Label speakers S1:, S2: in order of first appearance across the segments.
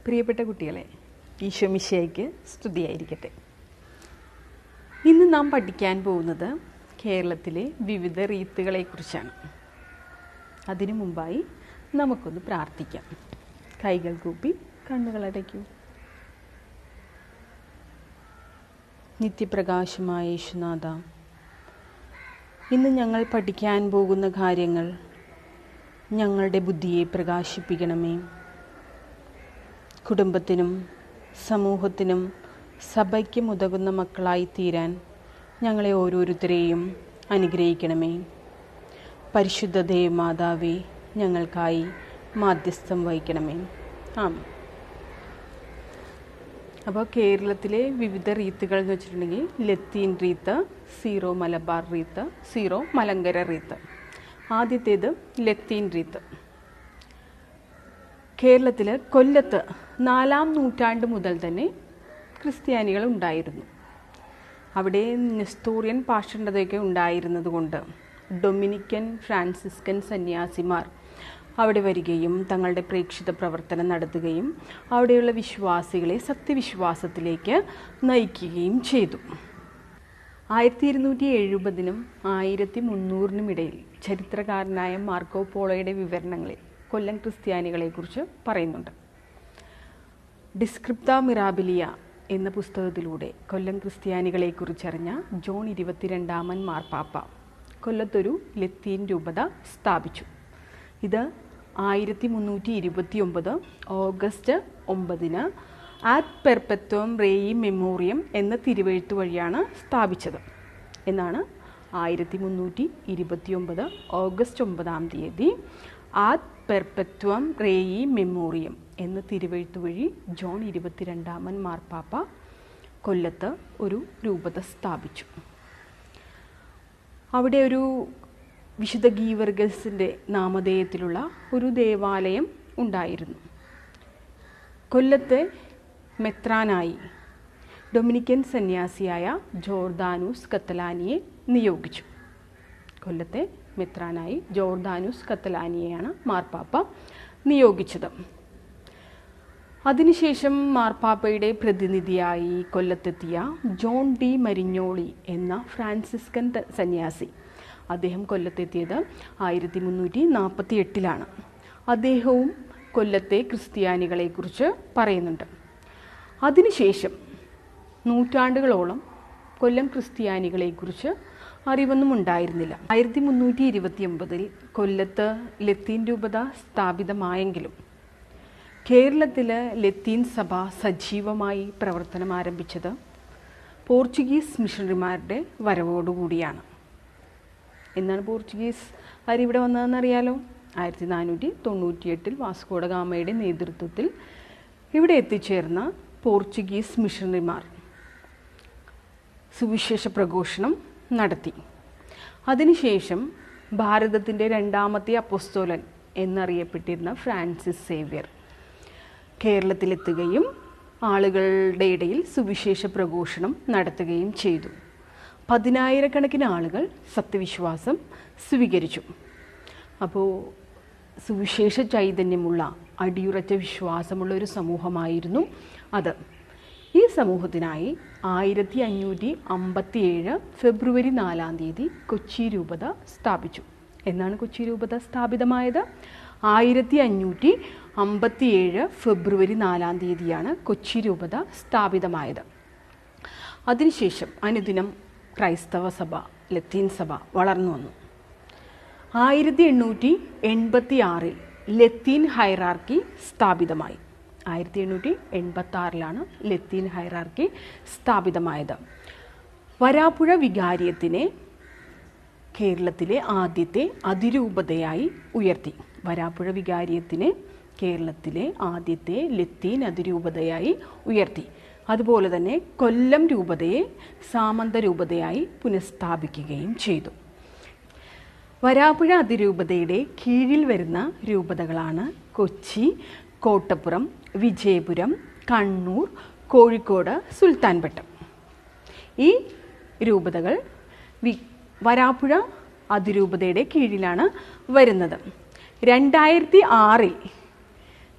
S1: പ്രിയപ്പെട്ട കുട്ടികളെ, ഈശോ മിശിഹായ്ക്ക് സ്തുതിയായിരിക്കട്ടെ. ഇന്ന് നാം പഠിക്കാൻ പോകുന്നത് കേരളത്തിലെ വിവിധ റീത്തുകളെക്കുറിച്ചാണ്. അതിനു മുമ്പായി നമുക്കൊന്ന് പ്രാർത്ഥിക്കാം. കൈകൾ കൂപ്പി കണ്ണുകളടയ്ക്കൂ. നിത്യപ്രകാശമായ യേശുനാഥ, ഇന്ന് ഞങ്ങൾ പഠിക്കാൻ പോകുന്ന കാര്യങ്ങൾ ഞങ്ങളുടെ ബുദ്ധിയെ പ്രകാശിപ്പിക്കണമേ. കുടുംബത്തിനും സമൂഹത്തിനും സഭയ്ക്കും ഉതകുന്ന മക്കളായി തീരാൻ ഞങ്ങളെ ഓരോരുത്തരെയും അനുഗ്രഹിക്കണമേ. പരിശുദ്ധ ദേവമാതാവേ, ഞങ്ങൾക്കായി മാധ്യസ്ഥം വഹിക്കണമേ. ആമേൻ. അപ്പോൾ കേരളത്തിലെ വിവിധ റീത്തുകൾ എന്ന് വെച്ചിട്ടുണ്ടെങ്കിൽ ലത്തീൻ റീത്ത്, സീറോ മലബാർ റീത്ത്, സീറോ മലങ്കര റീത്ത്. ആദ്യത്തേത് ലത്തീൻ റീത്ത്. കേരളത്തിൽ കൊല്ലത്ത് 4-ാം നൂറ്റാണ്ട് മുതൽ തന്നെ ക്രിസ്ത്യാനികൾ ഉണ്ടായിരുന്നു. അവിടെ നെസ്തോറിയൻ പാഷണ്ഡതയൊക്കെ ഉണ്ടായിരുന്നത് കൊണ്ട് ഡൊമിനിക്കൻ ഫ്രാൻസിസ്കൻ സന്യാസിമാർ അവിടെ വരികയും തങ്ങളുടെ പ്രേക്ഷിത പ്രവർത്തനം നടത്തുകയും അവിടെയുള്ള വിശ്വാസികളെ സത്യവിശ്വാസത്തിലേക്ക് നയിക്കുകയും ചെയ്തു. 1270-നും 1300-നും ഇടയിൽ ചരിത്രകാരനായ മാർക്കോ പോളോയുടെ വിവരണങ്ങളിൽ കൊല്ലം ക്രിസ്ത്യാനികളെക്കുറിച്ച് പറയുന്നുണ്ട്. ഡിസ്ക്രിപ്ത മിറാബിലിയ എന്ന പുസ്തകത്തിലൂടെ കൊല്ലം ക്രിസ്ത്യാനികളെക്കുറിച്ചറിഞ്ഞ ജോൺ 22-ാമൻ മാർപ്പാപ്പ കൊല്ലത്തൊരു ലത്തീൻ രൂപത സ്ഥാപിച്ചു. ഇത് 1329 ഓഗസ്റ്റ് 9-ന് ആഡ് പെർപെത്വം റേയി മെമ്മോറിയം എന്ന തിരുവെഴുത്ത് വഴിയാണ് സ്ഥാപിച്ചത് എന്നാണ് 1329 ഓഗസ്റ്റ് 9-ാം തീയതി ആഡ് പെർപെത്വം റേയി മെമ്മോറിയം എന്ന തിരുവെഴുത്ത് വഴി ജോൺ 22-ാമൻ മാർപ്പാപ്പ കൊല്ലത്ത് ഒരു രൂപത സ്ഥാപിച്ചു. അവിടെ ഒരു വിശുദ്ധ ഗീവർഗസിൻ്റെ നാമധേയത്തിലുള്ള ഒരു ദേവാലയം ഉണ്ടായിരുന്നു. കൊല്ലത്തെ മെത്രാനായി ഡൊമിനിക്കൻ സന്യാസിയായ ജോർദാനൂസ് കത്തലാനിയെ നിയോഗിച്ചു. കൊല്ലത്തെ മെത്രാനായി ജോർദാനൂസ് കത്തലാനിയെയാണ് മാർപ്പാപ്പ നിയോഗിച്ചത്. അതിനുശേഷം മാർപ്പാപ്പയുടെ പ്രതിനിധിയായി കൊല്ലത്തെത്തിയ ജോൺ ഡി മരിഞ്ഞോളി എന്ന ഫ്രാൻസിസ്കൻ സന്യാസി, അദ്ദേഹം കൊല്ലത്തെത്തിയത് 1348-ലാണ്. അദ്ദേഹവും കൊല്ലത്തെ ക്രിസ്ത്യാനികളെക്കുറിച്ച് പറയുന്നുണ്ട്. അതിനുശേഷം നൂറ്റാണ്ടുകളോളം കൊല്ലം ക്രിസ്ത്യാനികളെക്കുറിച്ച് അറിവൊന്നും ഉണ്ടായിരുന്നില്ല. 1329-ൽ കൊല്ലത്ത് ലത്തീൻ രൂപത സ്ഥാപിതമായെങ്കിലും കേരളത്തിൽ ലത്തീൻ സഭ സജീവമായി പ്രവർത്തനം ആരംഭിച്ചത് പോർച്ചുഗീസ് മിഷണറിമാരുടെ വരവോടുകൂടിയാണ്. എന്നാണ് പോർച്ചുഗീസ് ഇവിടെ വന്നതെന്നറിയാലോ. 1498-ൽ വാസ്കോഡ ഗാമയുടെ നേതൃത്വത്തിൽ ഇവിടെ എത്തിച്ചേർന്ന പോർച്ചുഗീസ് മിഷണറിമാർ സുവിശേഷ പ്രഘോഷണം നടത്തി. അതിനുശേഷം ഭാരതത്തിൻ്റെ 2-ാമത്തെ അപ്പോസ്തലൻ എന്നറിയപ്പെട്ടിരുന്ന ഫ്രാൻസിസ് സേവ്യർ കേരളത്തിലെത്തുകയും ആളുകളുടെ ഇടയിൽ സുവിശേഷ പ്രഘോഷണം നടത്തുകയും ചെയ്തു. 10,000-കണക്കിന് ആളുകൾ സത്യവിശ്വാസം സ്വീകരിച്ചു. അപ്പോൾ സുവിശേഷ ചൈതന്യമുള്ള അടിയുറച്ച വിശ്വാസമുള്ള ഒരു സമൂഹമായിരുന്നു അത്. ഈ സമൂഹത്തിനായി 1557 ഫെബ്രുവരി 4-ാം തീയതി കൊച്ചി രൂപത സ്ഥാപിച്ചു. എന്നാണ് കൊച്ചി രൂപത സ്ഥാപിതമായത്? 1557 ഫെബ്രുവരി 4-ാം തീയതിയാണ് കൊച്ചി രൂപത സ്ഥാപിതമായത്. അതിനുശേഷം അനുദിനം ക്രൈസ്തവ സഭ, ലത്തീൻ സഭ വളർന്നു വന്നു. 1886-ൽ ലത്തീൻ ഹൈറാർക്കി സ്ഥാപിതമായി. 1886-ലാണ് ലത്തീൻ ഹൈറാർക്കി സ്ഥാപിതമായത്. വരാപ്പുഴ വികാരിയത്തിനെ കേരളത്തിലെ ആദ്യത്തെ അതിരൂപതയായി ഉയർത്തി. വരാപ്പുഴ വികാരിയത്തിനെ കേരളത്തിലെ ആദ്യത്തെ ലത്തീൻ അതിരൂപതയായി ഉയർത്തി. അതുപോലെ തന്നെ കൊല്ലം രൂപതയെ സാമന്ത രൂപതയായി പുനഃസ്ഥാപിക്കുകയും ചെയ്തു. വരാപ്പുഴ അതിരൂപതയുടെ കീഴിൽ വരുന്ന രൂപതകളാണ് കൊച്ചി, കോട്ടപ്പുറം, വിജയപുരം, കണ്ണൂർ, കോഴിക്കോട്, സുൽത്താൻപട്ടം. ഈ രൂപതകൾ വരാപ്പുഴ അതിരൂപതയുടെ കീഴിലാണ് വരുന്നത്. 2006-ൽ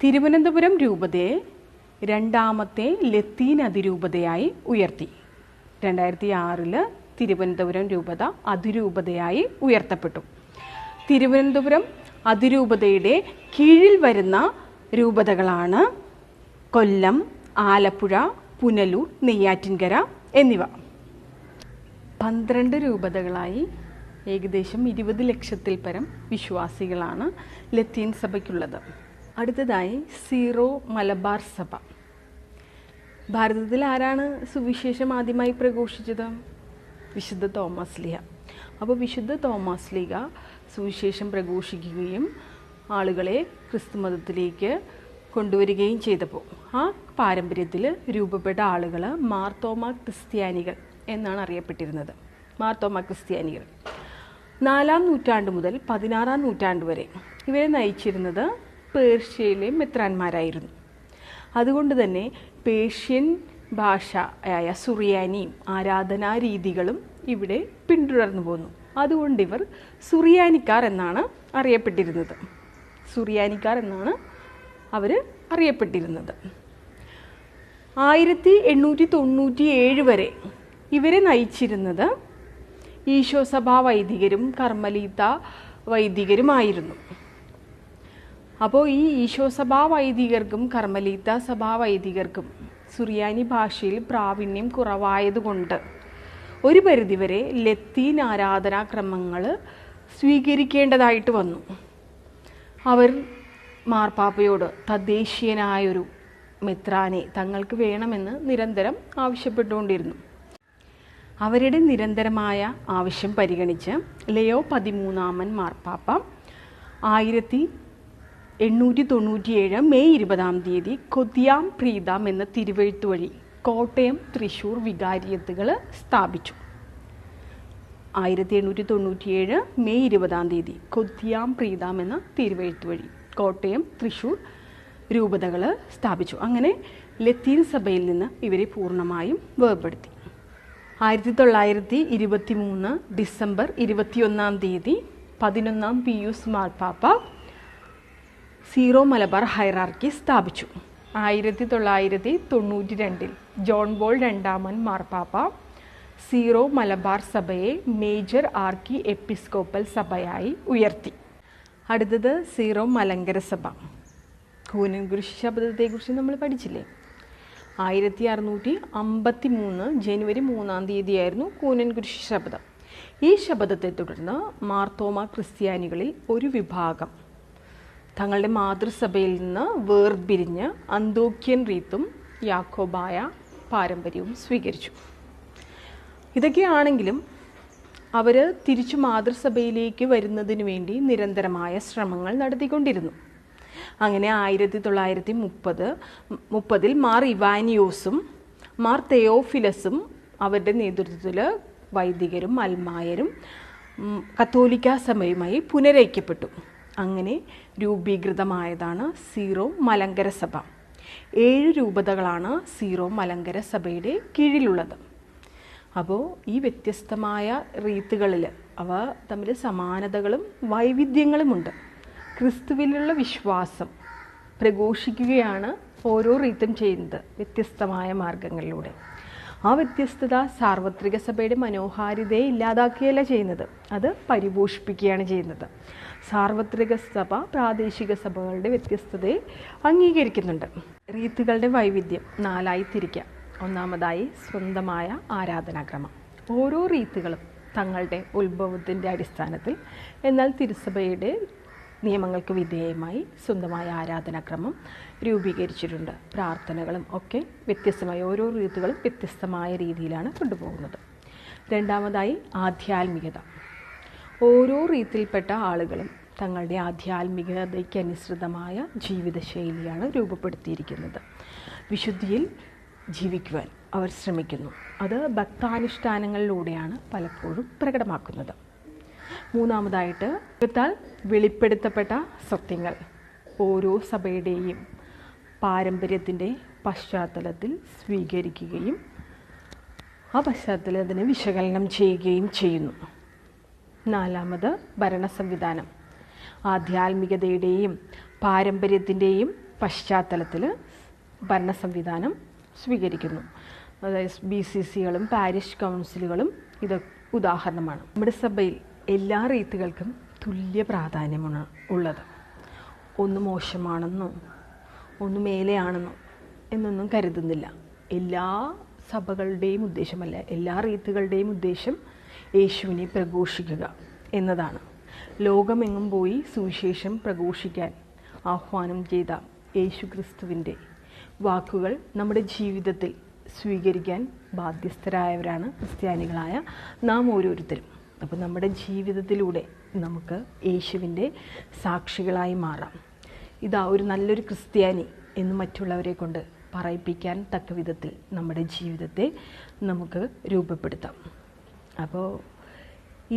S1: തിരുവനന്തപുരം രൂപതയെ രണ്ടാമത്തെ ലത്തീൻ അതിരൂപതയായി ഉയർത്തി. 2006 തിരുവനന്തപുരം രൂപത അതിരൂപതയായി ഉയർത്തപ്പെട്ടു. തിരുവനന്തപുരം അതിരൂപതയുടെ കീഴിൽ വരുന്ന രൂപതകളാണ് കൊല്ലം, ആലപ്പുഴ, പുനലൂർ, നെയ്യാറ്റിൻകര എന്നിവ. 12 രൂപതകളായി ഏകദേശം 20 ലക്ഷത്തിൽ പരം വിശ്വാസികളാണ് ലത്തീൻ സഭയ്ക്കുള്ളത്. അടുത്തതായി സീറോ മലബാർ സഭ. ഭാരതത്തിൽ ആരാണ് സുവിശേഷം ആദ്യമായി പ്രഘോഷിച്ചത്? വിശുദ്ധ തോമസ് ലീഹ. അപ്പോൾ വിശുദ്ധ തോമസ് ലീഹ സുവിശേഷം പ്രഘോഷിക്കുകയും ആളുകളെ ക്രിസ്തുമതത്തിലേക്ക് കൊണ്ടുവരികയും ചെയ്തപ്പോൾ ആ പാരമ്പര്യത്തിൽ രൂപപ്പെട്ട ആളുകൾ മാർത്തോമ ക്രിസ്ത്യാനികൾ എന്നാണ് അറിയപ്പെട്ടിരുന്നത്. മാർത്തോമ ക്രിസ്ത്യാനികൾ 4-ാം നൂറ്റാണ്ട് മുതൽ 16-ാം നൂറ്റാണ്ട് വരെ ഇവരെ നയിച്ചിരുന്നത് പേർഷ്യയിലെ മെത്രാന്മാരായിരുന്നു. അതുകൊണ്ട് തന്നെ പേർഷ്യൻ ഭാഷയായ സുറിയാനിയും ആരാധനാ രീതികളും ഇവിടെ പിന്തുടർന്നു പോന്നു. അതുകൊണ്ട് ഇവർ സുറിയാനിക്കാർ എന്നാണ് അറിയപ്പെട്ടിരുന്നത്. സുറിയാനിക്കാർ എന്നാണ് അവർ അറിയപ്പെട്ടിരുന്നത്. 1897 വരെ ഇവരെ നയിച്ചിരുന്നത് ഈശോ സഭാ വൈദികരും കർമ്മലീത്ത വൈദികരുമായിരുന്നു. അപ്പോൾ ഈ ഈശോ സഭാ വൈദികർക്കും കർമ്മലീത്ത സഭാ വൈദികർക്കും സുറിയാനി ഭാഷയിൽ പ്രാവീണ്യം കുറവായതുകൊണ്ട് ഒരു പരിധിവരെ ലത്തീൻ ആരാധനാക്രമങ്ങൾ സ്വീകരിക്കേണ്ടതായിട്ട് വന്നു. അവർ മാർപ്പാപ്പയോട് തദ്ദേശീയനായൊരു മെത്രാനെ തങ്ങൾക്ക് വേണമെന്ന് നിരന്തരം ആവശ്യപ്പെട്ടുകൊണ്ടിരുന്നു. അവരുടെ നിരന്തരമായ ആവശ്യം പരിഗണിച്ച് ലിയോ 13 മാർപ്പാപ്പ 1897 മെയ് 20 കൊതിയാം പ്രീതാം എന്ന തിരുവെഴുത്ത് വഴി കോട്ടയം, തൃശ്ശൂർ വികാരിയത്തുകൾ സ്ഥാപിച്ചു. 1897 മെയ് 20 കൊതിയാം പ്രീതാം എന്ന തിരുവെഴുത്ത് വഴി കോട്ടയം, തൃശ്ശൂർ രൂപതകൾ സ്ഥാപിച്ചു. അങ്ങനെ ലത്തീൻ സഭയിൽ നിന്ന് ഇവരെ പൂർണ്ണമായും വേർപെടുത്തി. 1923 ഡിസംബർ 21 11-ാം പിയൂസ് മാർപ്പാപ്പ സീറോ മലബാർ ഹൈറാർക്കി സ്ഥാപിച്ചു. 1992 ജോൺ പോൾ II മാർപ്പാപ്പ സീറോ മലബാർ സഭയെ മേജർ ആർക്കി എപ്പിസ്കോപ്പൽ സഭയായി ഉയർത്തി. അടുത്തത് സീറോ മലങ്കര സഭ. കൂനൻകുരിശ് ശബ്ദത്തെക്കുറിച്ച് നമ്മൾ പഠിച്ചില്ലേ? 1653 ജനുവരി 3 കൂനൻകുരിശ് ശബ്ദം. ഈ ശബ്ദത്തെ തുടർന്ന് മാർത്തോമ ക്രിസ്ത്യാനികളിൽ ഒരു വിഭാഗം തങ്ങളുടെ മാതൃസഭയിൽ നിന്ന് വേർപിരിഞ്ഞ് അന്തോക്യൻ റീത്തും യാക്കോബായ പാരമ്പര്യവും സ്വീകരിച്ചു. ഇതൊക്കെയാണെങ്കിലും അവർ തിരിച്ചു മാതൃസഭയിലേക്ക് വരുന്നതിന് വേണ്ടി നിരന്തരമായ ശ്രമങ്ങൾ നടത്തിക്കൊണ്ടിരുന്നു. അങ്ങനെ 1930 മാർ ഇവാനിയോസും മാർ തെയോഫിലസും അവരുടെ നേതൃത്വത്തിൽ വൈദികരും അൽമായരും കത്തോലിക്ക സഭയുമായി പുനരൈക്യപ്പെട്ടു. അങ്ങനെ രൂപീകൃതമായതാണ് സീറോ മലങ്കര സഭ. 7 രൂപതകളാണ് സീറോ മലങ്കര സഭയുടെ കീഴിലുള്ളത്. അപ്പോൾ ഈ വ്യത്യസ്തമായ റീത്തുകളിൽ അവ തമ്മിൽ സമാനതകളും വൈവിധ്യങ്ങളുമുണ്ട്. ക്രിസ്തുവിലുള്ള വിശ്വാസം പ്രഘോഷിക്കുകയാണ് ഓരോ റീത്തും ചെയ്യുന്നത് വ്യത്യസ്തമായ മാർഗങ്ങളിലൂടെ. ആ വ്യത്യസ്തത സാർവത്രിക സഭയുടെ മനോഹാരിതയെ ഇല്ലാതാക്കുകയല്ല ചെയ്യുന്നത്, അത് പരിപോഷിപ്പിക്കുകയാണ് ചെയ്യുന്നത്. സാർവത്രിക സഭ പ്രാദേശിക സഭകളുടെ വ്യത്യസ്തതയെ അംഗീകരിക്കുന്നുണ്ട്. റീത്തുകളുടെ വൈവിധ്യം 4ആയി തിരിക്കാം. ഒന്നാമതായി സ്വന്തമായ ആരാധനാക്രമം. ഓരോ റീത്തുകളും തങ്ങളുടെ ഉത്ഭവത്തിൻ്റെ അടിസ്ഥാനത്തിൽ എന്നാൽ തിരുസഭയുടെ നിയമങ്ങൾക്ക് വിധേയമായി സ്വന്തമായ ആരാധനാക്രമം രൂപീകരിച്ചിട്ടുണ്ട്. പ്രാർത്ഥനകളും ഒക്കെ വ്യത്യസ്തമായി ഓരോ റീത്തുകളും വ്യത്യസ്തമായ രീതിയിലാണ് കൊണ്ടുപോകുന്നത്. രണ്ടാമതായി ആധ്യാത്മികത. ഓരോ റീത്തിൽപ്പെട്ട ആളുകളും തങ്ങളുടെ ആധ്യാത്മികതയ്ക്കനുസൃതമായ ജീവിതശൈലിയാണ് രൂപപ്പെടുത്തിയിരിക്കുന്നത്. വിശുദ്ധിയിൽ ജീവിക്കുവാൻ അവർ ശ്രമിക്കുന്നു. അത് ഭക്താനുഷ്ഠാനങ്ങളിലൂടെയാണ് പലപ്പോഴും പ്രകടമാക്കുന്നത്. മൂന്നാമതായിട്ട് ദൈവത്താൽ വെളിപ്പെടുത്തപ്പെട്ട സത്യങ്ങൾ ഓരോ സഭയുടെയും പാരമ്പര്യത്തിൻ്റെ പശ്ചാത്തലത്തിൽ സ്വീകരിക്കുകയും ആ പശ്ചാത്തലത്തിനെ വിശകലനം ചെയ്യുകയും ചെയ്യുന്നു. നാലാമത് ഭരണ സംവിധാനം. ആധ്യാത്മികതയുടെയും പാരമ്പര്യത്തിൻ്റെയും പശ്ചാത്തലത്തിൽ ഭരണ സംവിധാനം സ്വീകരിക്കുന്നു. അതായത് BCCകളും പാരിഷ് കൗൺസിലുകളും ഇത് ഉദാഹരണമാണ്. നമ്മുടെ സഭയിൽ എല്ലാ റീത്തുകൾക്കും തുല്യ പ്രാധാന്യമാണ് ഉള്ളത്. ഒന്ന് മോശമാണെന്നോ ഒന്ന് മേലെയാണെന്നോ എന്നൊന്നും കരുതുന്നില്ല. എല്ലാ സഭകളുടെയും ഉദ്ദേശമല്ല, എല്ലാ റീത്തുകളുടെയും ഉദ്ദേശം യേശുവിനെ പ്രഘോഷിക്കുക എന്നതാണ്. ലോകമെങ്ങും പോയി സുവിശേഷം പ്രഘോഷിക്കാൻ ആഹ്വാനം ചെയ്ത യേശു ക്രിസ്തുവിൻ്റെ വാക്കുകൾ നമ്മുടെ ജീവിതത്തിൽ സ്വീകരിക്കാൻ ബാധ്യസ്ഥരായവരാണ് ക്രിസ്ത്യാനികളായ നാം ഓരോരുത്തരും. അപ്പോൾ നമ്മുടെ ജീവിതത്തിലൂടെ നമുക്ക് യേശുവിൻ്റെ സാക്ഷികളായി മാറാം. ഇതാ ഒരു നല്ലൊരു ക്രിസ്ത്യാനി എന്ന് മറ്റുള്ളവരെ കൊണ്ട് പറയിപ്പിക്കാൻ തക്ക വിധത്തിൽ നമ്മുടെ ജീവിതത്തെ നമുക്ക് രൂപപ്പെടുത്താം. അപ്പോൾ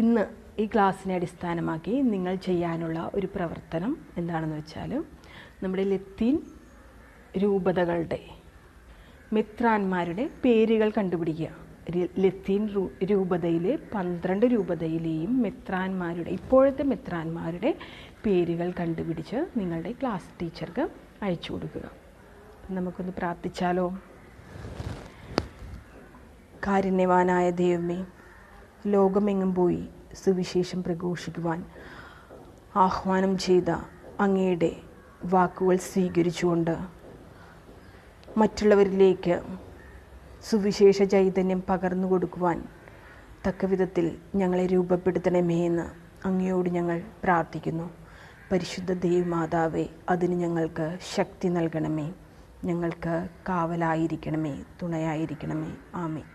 S1: ഇന്ന് ഈ ക്ലാസ്സിനെ അടിസ്ഥാനമാക്കി നിങ്ങൾ ചെയ്യാനുള്ള ഒരു പ്രവർത്തനം എന്താണെന്ന് വെച്ചാൽ, നമ്മുടെ ലത്തീൻ രൂപതകളുടെ മെത്രാന്മാരുടെ പേരുകൾ കണ്ടുപിടിക്കുക. ലത്തീൻ രൂപതയിലെ 12 രൂപതയിലെയും ഇപ്പോഴത്തെ മെത്രാന്മാരുടെ പേരുകൾ കണ്ടുപിടിച്ച് നിങ്ങളുടെ ക്ലാസ് ടീച്ചർക്ക് അയച്ചു കൊടുക്കുക. നമുക്കൊന്ന് പ്രാർത്ഥിച്ചാലോ? കാരുണ്യവാനായ ദൈവമേ, ലോകമെങ്ങും പോയി സുവിശേഷം പ്രഘോഷിക്കുവാൻ ആഹ്വാനം ചെയ്ത അങ്ങയുടെ വാക്കുകൾ സ്വീകരിച്ചുകൊണ്ട് മറ്റുള്ളവരിലേക്ക് സുവിശേഷ ചൈതന്യം പകർന്നു കൊടുക്കുവാൻ തക്കവിധത്തിൽ ഞങ്ങളെ രൂപപ്പെടുത്തണമേ എന്ന് അങ്ങയോട് ഞങ്ങൾ പ്രാർത്ഥിക്കുന്നു. പരിശുദ്ധ ദൈവമാതാവേ, അതിന് ഞങ്ങൾക്ക് ശക്തി നൽകണമേ, ഞങ്ങൾക്ക് കാവലായിരിക്കണമേ, തുണയായിരിക്കണമേ. ആമേൻ.